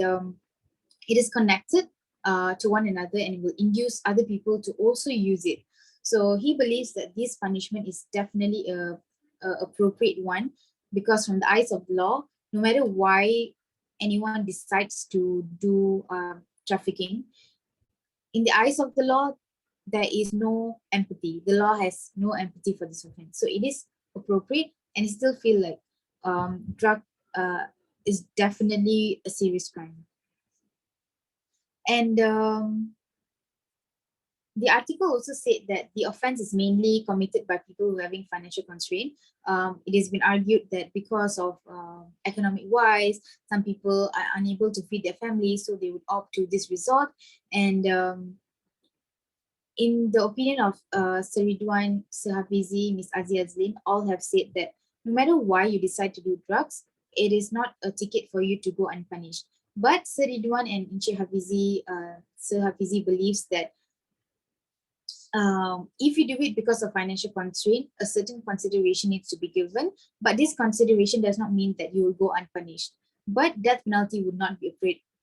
it is connected to one another, and it will induce other people to also use it. So he believes that this punishment is definitely a appropriate one, because from the eyes of law, no matter why anyone decides to do trafficking, in the eyes of the law, there is no empathy. The law has no empathy for this offense. So it is appropriate, and I still feel like drug is definitely a serious crime. And the article also said that the offense is mainly committed by people who are having financial constraint. It has been argued that because of economic wise, some people are unable to feed their families, so they would opt to this resort. And in the opinion of Sir Ridwan, Sir Hafizi, Ms. Azia Azlin, all have said that no matter why you decide to do drugs, it is not a ticket for you to go unpunished. But Sir Ridwan and Encik Hafizi, Sir Hafizi believes that if you do it because of financial constraint, a certain consideration needs to be given, but this consideration does not mean that you will go unpunished. But death penalty would not be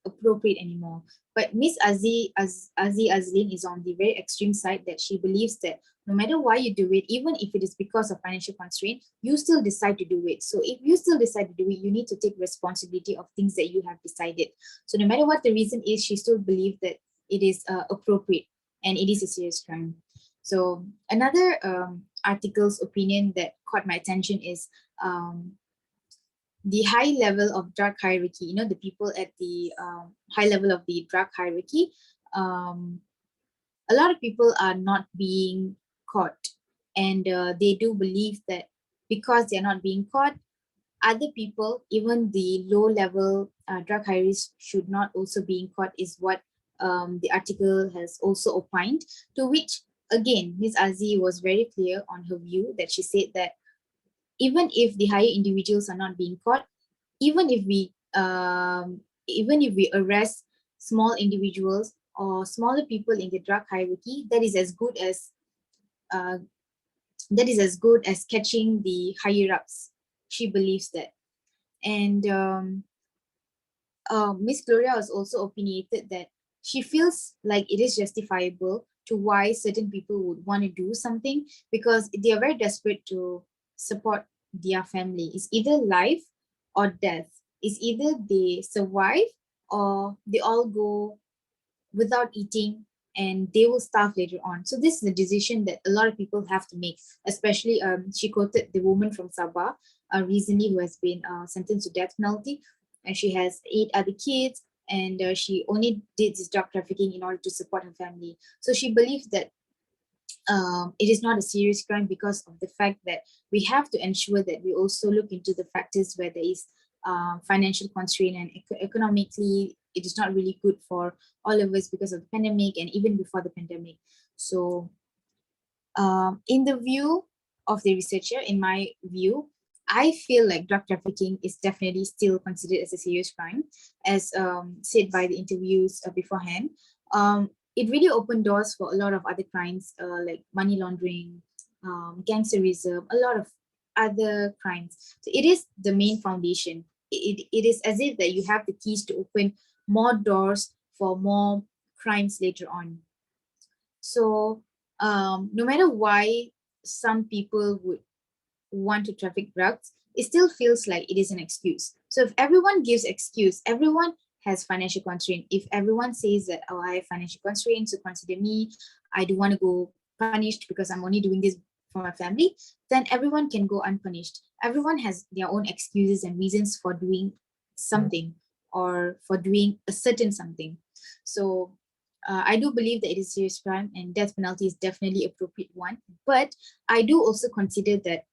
appropriate anymore. But Miss Azzi Azlin is on the very extreme side, that she believes that no matter why you do it, even if it is because of financial constraint, you still decide to do it. So if you still decide to do it, you need to take responsibility of things that you have decided. So no matter what the reason is, she still believes that it is appropriate, and it is a serious crime. So another article's opinion that caught my attention is the high level of drug hierarchy. You know, the people at the high level of the drug hierarchy, a lot of people are not being caught, and they do believe that because they're not being caught, other people, even the low level drug hierarchies, should not also being caught, is what the article has also opined. To which, again, Ms. Azzi was very clear on her view, that she said that even if the higher individuals are not being caught, even if we arrest small individuals or smaller people in the drug hierarchy, that is as good as catching the higher ups. She believes that. And Miss Gloria has also opinionated that she feels like it is justifiable to why certain people would want to do something, because they are very desperate to support their family. It's either life or death. It's either they survive or they all go without eating, and they will starve later on. So this is a decision that a lot of people have to make, especially she quoted the woman from Sabah recently, who has been sentenced to death penalty, and she has 8 other kids, and she only did this drug trafficking in order to support her family. So she believes that it is not a serious crime because of the fact that we have to ensure that we also look into the factors where there is financial constraint, and economically it is not really good for all of us because of the pandemic and even before the pandemic. So in the view of the researcher, in my view, I feel like drug trafficking is definitely still considered as a serious crime, as said by the interviews beforehand. It really opened doors for a lot of other crimes, like money laundering, gangsterism, a lot of other crimes. So it is the main foundation. It is as if that you have the keys to open more doors for more crimes later on. So no matter why some people would want to traffic drugs, it still feels like it is an excuse. So if everyone gives excuse, everyone has financial constraint. If everyone says that, oh, I have financial constraints, so consider me, I do want to go punished because I'm only doing this for my family, then everyone can go unpunished. Everyone has their own excuses and reasons for doing something, or for doing a certain something. So I do believe that it is a serious crime, and death penalty is definitely appropriate one. But I do also consider that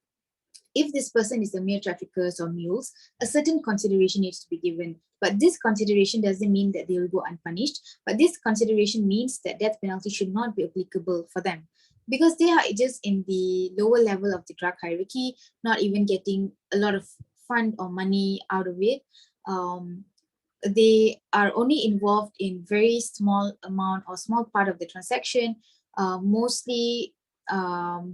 if this person is a mere traffickers or mules, a certain consideration needs to be given. But this consideration doesn't mean that they will go unpunished. But this consideration means that death penalty should not be applicable for them, because they are just in the lower level of the drug hierarchy, not even getting a lot of fund or money out of it. Um, they are only involved in very small amount or small part of the transaction. Mostly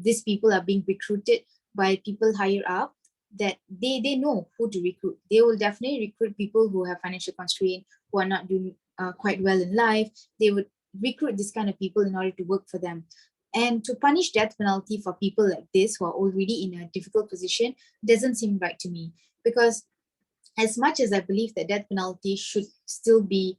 these people are being recruited by people higher up, that they know who to recruit. They will definitely recruit people who have financial constraint, who are not doing quite well in life. They would recruit this kind of people in order to work for them. And to punish death penalty for people like this who are already in a difficult position doesn't seem right to me, because as much as I believe that death penalty should still be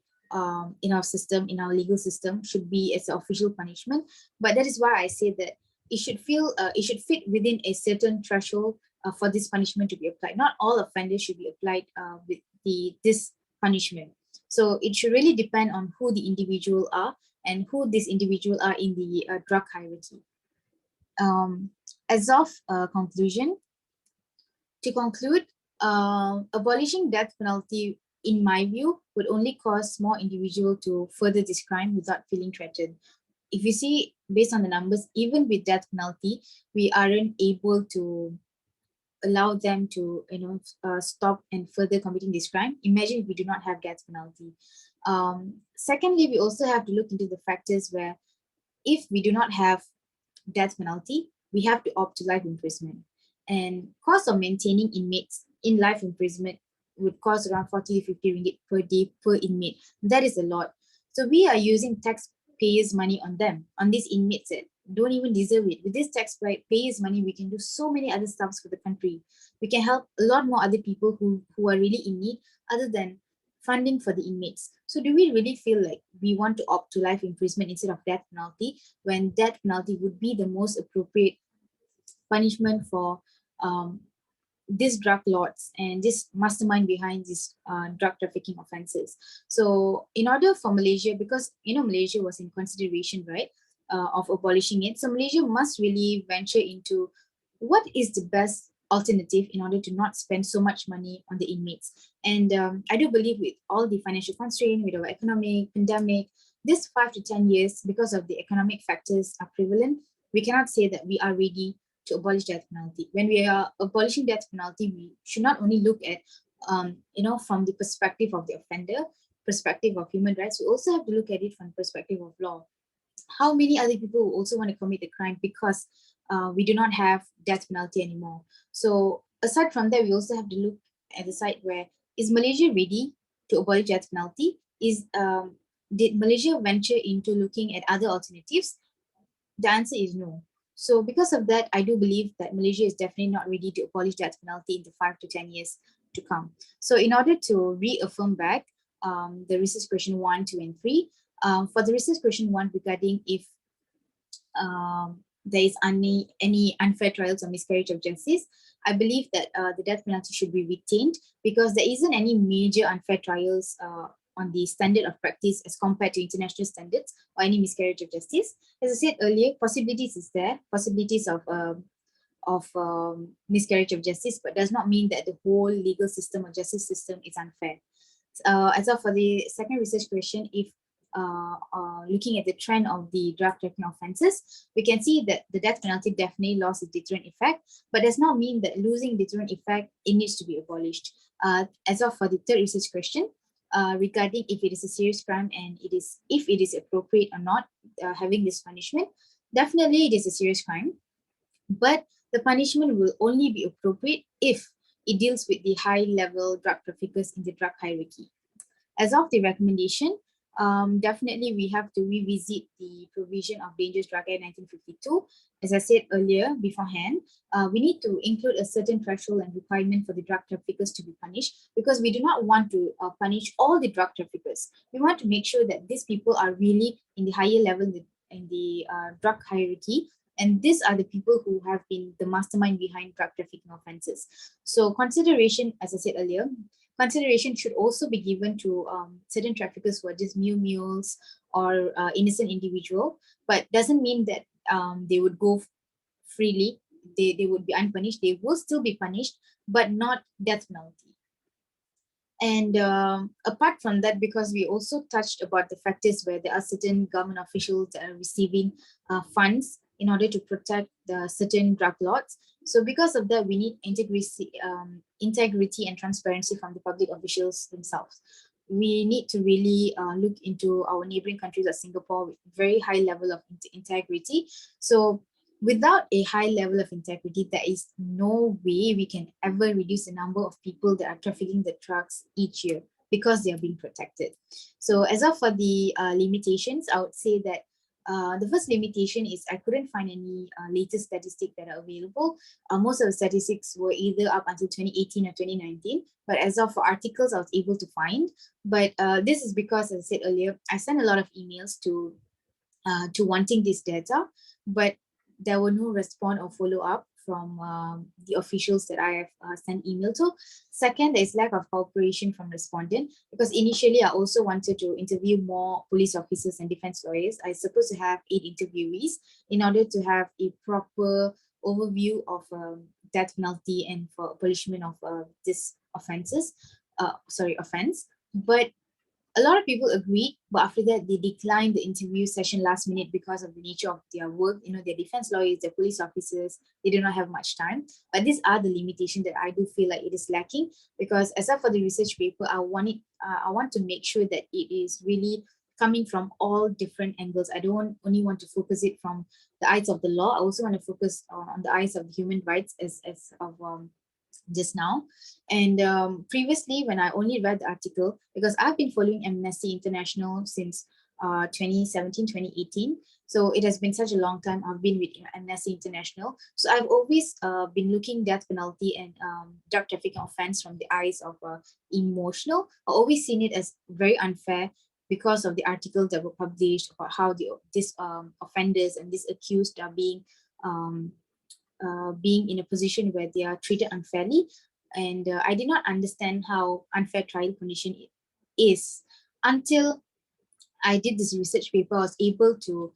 in our system, in our legal system, should be as an official punishment. But that is why I say that it should fit within a certain threshold for this punishment to be applied. Not all offenders should be applied with this punishment. So it should really depend on who the individual are and who this individual are in the drug hierarchy. As of conclusion, to conclude, abolishing death penalty, in my view, would only cause more individuals to further this crime without feeling threatened. If you see, based on the numbers, even with death penalty, we aren't able to allow them to, stop and further committing this crime. Imagine if we do not have death penalty. Secondly, we also have to look into the factors where, if we do not have death penalty, we have to opt to life imprisonment. And cost of maintaining inmates in life imprisonment would cost around 40 to 50 ringgit per day per inmate. That is a lot. So we are using taxpayers' money on them, on these inmates that don't even deserve it. With this taxpayers' money, we can do so many other stuffs for the country. We can help a lot more other people who are really in need, other than funding for the inmates. So do we really feel like we want to opt to life imprisonment instead of death penalty, when death penalty would be the most appropriate punishment for these drug lords and this mastermind behind these drug trafficking offenses? So in order for Malaysia, because Malaysia was in consideration, right, of abolishing it, so Malaysia must really venture into what is the best alternative in order to not spend so much money on the inmates. And I do believe, with all the financial constraint, with our economic pandemic, this 5 to 10 years, because of the economic factors are prevalent, we cannot say that we are ready to abolish death penalty. When we are abolishing death penalty, we should not only look at, from the perspective of the offender, perspective of human rights, we also have to look at it from the perspective of law. How many other people also want to commit the crime because we do not have death penalty anymore? So aside from that, we also have to look at the side where, is Malaysia ready to abolish death penalty? Did Malaysia venture into looking at other alternatives? The answer is no. So because of that, I do believe that Malaysia is definitely not ready to abolish death penalty in the 5 to 10 years to come. So in order to reaffirm back the research question 1, 2, and 3, for the research question 1, regarding if there is any unfair trials or miscarriage of justice, I believe that the death penalty should be retained, because there isn't any major unfair trials on the standard of practice as compared to international standards, or any miscarriage of justice. As I said earlier, possibilities is there, possibilities of miscarriage of justice, but does not mean that the whole legal system or justice system is unfair. As of for the second research question, if looking at the trend of the drug trafficking offences, we can see that the death penalty definitely lost its deterrent effect, but does not mean that losing deterrent effect, it needs to be abolished. As of for the third research question, regarding if it is a serious crime and if it is appropriate or not having this punishment, definitely it is a serious crime, but the punishment will only be appropriate if it deals with the high-level drug traffickers in the drug hierarchy. As of the recommendation, definitely we have to revisit the provision of Dangerous Drug Act 1952. As I said earlier beforehand, we need to include a certain threshold and requirement for the drug traffickers to be punished, because we do not want to punish all the drug traffickers. We want to make sure that these people are really in the higher level in the drug hierarchy, and these are the people who have been the mastermind behind drug trafficking offenses. So consideration, as I said earlier, consideration should also be given to certain traffickers who are just mules or innocent individual, but doesn't mean that they would go freely. they would be unpunished. They will still be punished, but not death penalty. And apart from that, because we also touched about the factors where there are certain government officials that are receiving funds in order to protect the certain drug lords. So because of that, we need integrity and transparency from the public officials themselves. We need to really look into our neighboring countries like Singapore with very high level of integrity. So without a high level of integrity, there is no way we can ever reduce the number of people that are trafficking the drugs each year, because they are being protected. So as of for the limitations, I would say that the first limitation is I couldn't find any latest statistics that are available. Most of the statistics were either up until 2018 or 2019, but as of for articles, I was able to find. But this is because, as I said earlier, I sent a lot of emails to wanting this data, but there were no response or follow up from the officials that I have sent email to. Second, there is lack of cooperation from respondent, because initially I also wanted to interview more police officers and defense lawyers. I supposed to have 8 interviewees in order to have a proper overview of death penalty and for abolishment of this offense. But a lot of people agreed, but after that, they declined the interview session last minute because of the nature of their work. You know, they're defense lawyers, they're police officers, they do not have much time. But these are the limitations that I do feel like it is lacking, because except for the research paper, I want to make sure that it is really coming from all different angles. I don't only want to focus it from the eyes of the law. I also want to focus on the eyes of human rights as of just now. And previously, when I only read the article, because I've been following Amnesty International since 2017, 2018. So it has been such a long time I've been with Amnesty International. So I've always been looking death penalty and drug trafficking offense from the eyes of emotional. I've always seen it as very unfair because of the articles that were published about how these offenders and these accused are being in a position where they are treated unfairly. And I did not understand how unfair trial condition is until I did this research paper. I was able to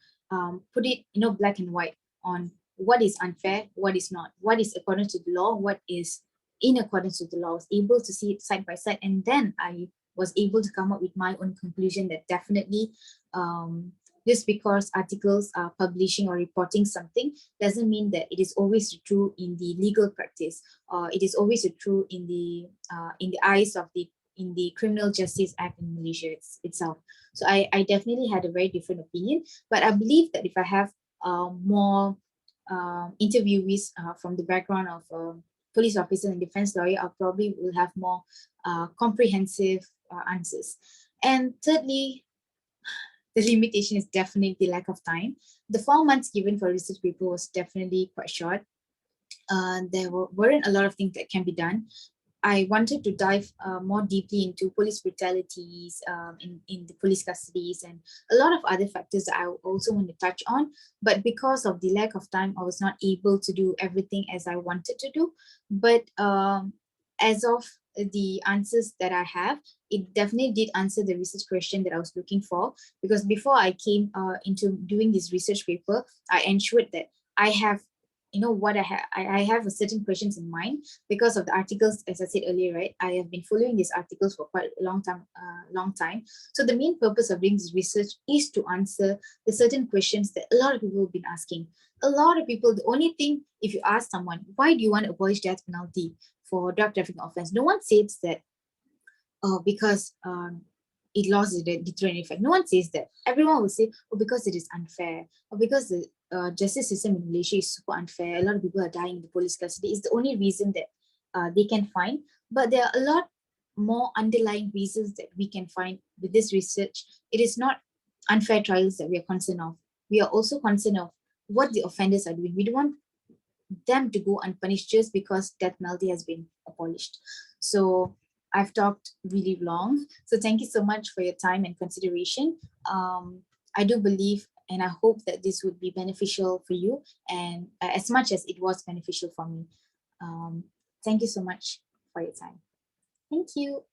put it, black and white on what is unfair, what is not, what is according to the law, what is in accordance with the law. I was able to see it side by side, and then I was able to come up with my own conclusion that definitely just because articles are publishing or reporting something doesn't mean that it is always true in the legal practice, or it is always true in the eyes of in the Criminal Justice Act in Malaysia itself. So I definitely had a very different opinion, but I believe that if I have more interviewees from the background of police officer and defense lawyer, I probably will have more comprehensive answers. And thirdly, the limitation is definitely the lack of time. The 4 months given for research paper was definitely quite short. There weren't a lot of things that can be done. I wanted to dive more deeply into police brutalities in the police custodies and a lot of other factors that I also want to touch on. But because of the lack of time, I was not able to do everything as I wanted to do. But as of the answers that I have, it definitely did answer the research question that I was looking for. Because before I came into doing this research paper, I ensured that I have what I have a certain questions in mind because of the articles. As I said earlier, right, I have been following these articles for quite a long time. So the main purpose of doing this research is to answer the certain questions that a lot of people have been asking. A lot of people, the only thing, if you ask someone, why do you want to abolish death penalty for drug trafficking offense, no one says that because it lost the deterrent effect. No one says that. Everyone will say, oh, because it is unfair, or because the justice system in Malaysia is super unfair. A lot of people are dying in the police custody. It's the only reason that they can find. But there are a lot more underlying reasons that we can find with this research. It is not unfair trials that we are concerned of. We are also concerned of what the offenders are doing. We don't want them to go unpunished just because death penalty has been abolished. So I've talked really long. So thank you so much for your time and consideration. I do believe and I hope that this would be beneficial for you, and as much as it was beneficial for me. Thank you so much for your time. Thank you.